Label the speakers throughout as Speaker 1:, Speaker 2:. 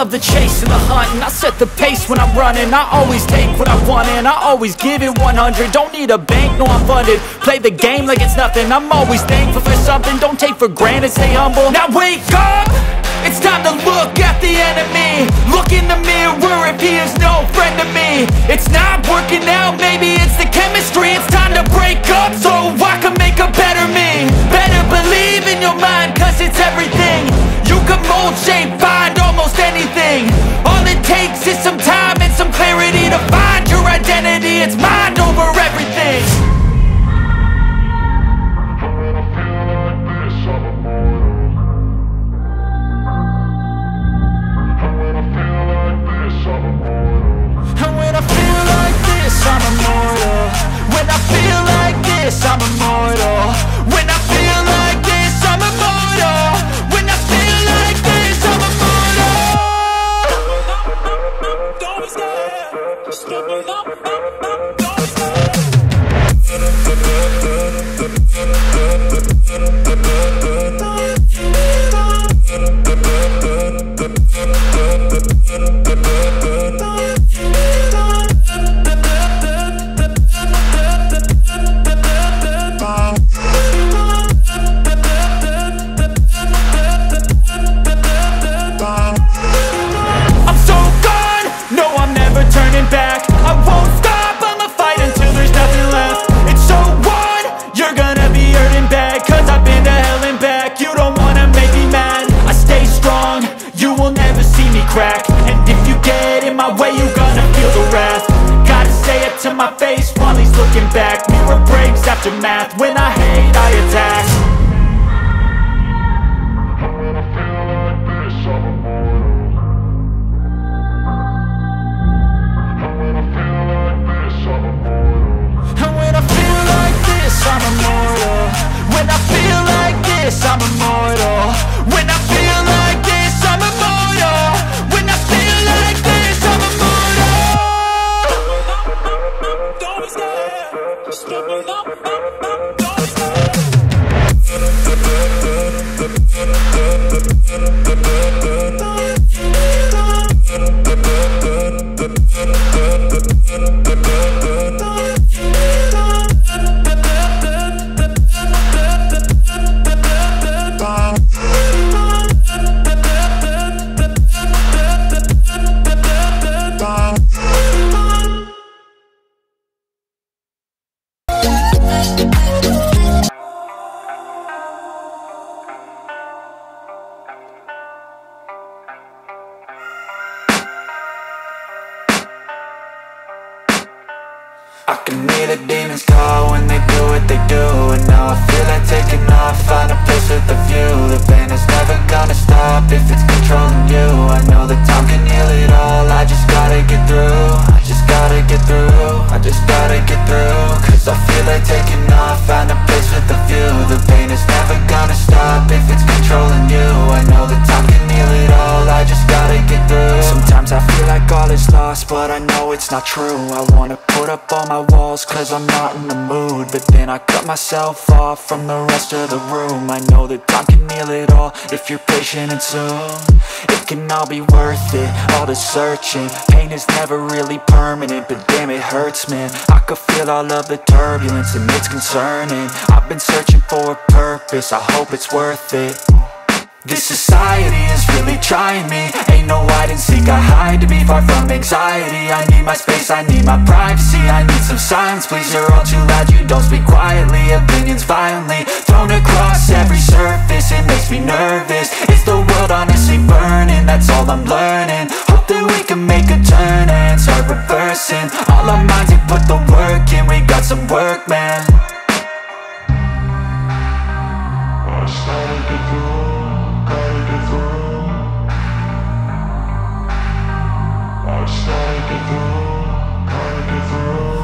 Speaker 1: love the chase and the hunt, and I set the pace when I'm running. I always take what I want and I always give it 100. Don't need a bank, no I'm funded. Play the game like it's nothing. I'm always thankful for something. Don't take for granted, stay humble. Now wake up! It's time to look at the enemy. Look in the mirror if he is no friend to me. It's not working out, maybe it's the chemistry. It's time to break up so I can make a better me. Better believe in your mind, cause it's everything. You can mold, shape, find almost anything. All it takes is some time and some clarity to find your identity. It's mind over everything. I'm immortal. When I feel like this, I'm immortal. When I feel like this, I'm immortal. When I feel like this, I'm immortal. Don't be scared. Just give me up. Don't be scared. Back. I won't stop, I'ma fight until there's nothing left. It's so on, you're gonna be hurting bad, cause I've been to hell and back. You don't wanna make me mad, I stay strong, you will never see me crack. And if you get in my way, you're gonna feel the wrath. Gotta say it to my face while he's looking back. Mirror breaks after math, when I hate I attack. I'm immortal. When I feel like this, I'm immortal. When I feel like this, I'm immortal. When I feel like this, I'm immortal. Don't be scared. Just give me up. Don't be scared. I can hear the demons call when they do what they do. And now I feel like taking off, find a place with a view. The pain is never gonna stop if it's controlling you. I know that time can heal it all, I just gotta get through. I just gotta get through, I just gotta get through. Cause I feel like taking off, find a place with a view. The pain is never gonna stop if it's controlling you. I know that time can heal it all, I just gotta get through. Sometimes I feel like all is lost, but I know it's not true. I wanna put up all my walls cause I'm not in the mood, but then I cut myself off from the rest of the room. I know that time can heal it all if you're patient and soon it can all be worth it, all the searching. Pain is never really permanent, but damn it hurts man. I could feel all of the turbulence and it's concerning. I've been searching for a purpose, I hope it's worth it. This society is really trying me. Ain't no hide and seek, I hide to be far from anxiety. I need my space, I need my privacy. I need some silence, please, you're all too loud. You don't speak quietly, opinions violently thrown across every surface. It makes me nervous, is the world honestly burning? That's all I'm learning. Hope that we can make a turn and start reversing all our minds and put the work in. We got some work, man. I started to do.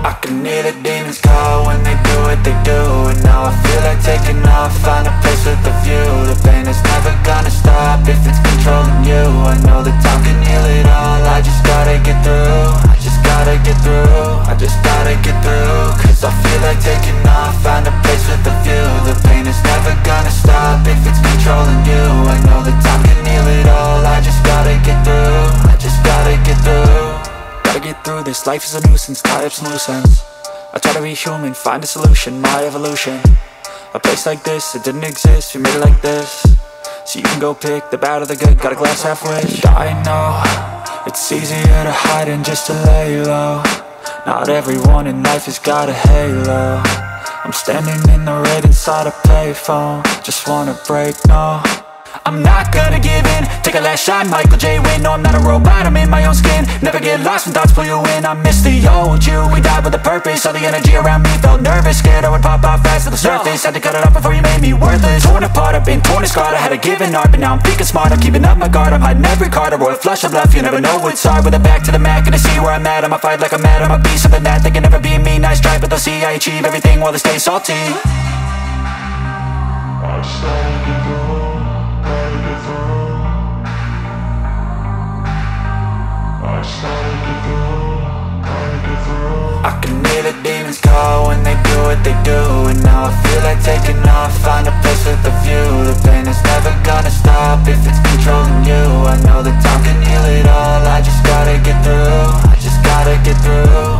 Speaker 1: I can hear the demons call when they do what they do. And now I feel like taking off, find a place with a view. The pain is never gonna stop if it's controlling you. I know that time can heal it all, I just gotta get through. I just gotta get through, I just gotta get through. Cause I feel like taking off, find a place with a view. The pain is never gonna stop if it's controlling you. I know that time can heal it all, I just gotta get through. get through this. Life is a nuisance, tie up some loose ends. I try to be human, find a solution, my evolution. A place like this, it didn't exist, we made it like this. So you can go pick the bad or the good, got a glass half wish. I know, it's easier to hide than just to lay low. Not everyone in life has got a halo. I'm standing in the red inside a payphone. Just wanna break, no, I'm not gonna give in. Take a last shot, Michael J. Win. No, I'm not a robot, I'm in my own skin. Never get lost when thoughts pull you in. I miss the old you, we died with a purpose. All the energy around me felt nervous. Scared I would pop out fast to the surface. Had to cut it off before you made me worthless. Torn apart, I've been torn and scarred. I had a given art, but now I'm thinking smart. I'm keeping up my guard, I'm hiding every card. A royal flush of love, you never know what's hard. With a back to the mat, gonna see where I'm at. I'ma fight like I'm mad, I'ma be something that they can never be me. Nice try, but they'll see I achieve everything while they stay salty. I started to go. I can hear the demons call when they do what they do. And now I feel like taking off, find a place with a view. The pain is never gonna stop if it's controlling you. I know that time can heal it all, I just gotta get through. I just gotta get through.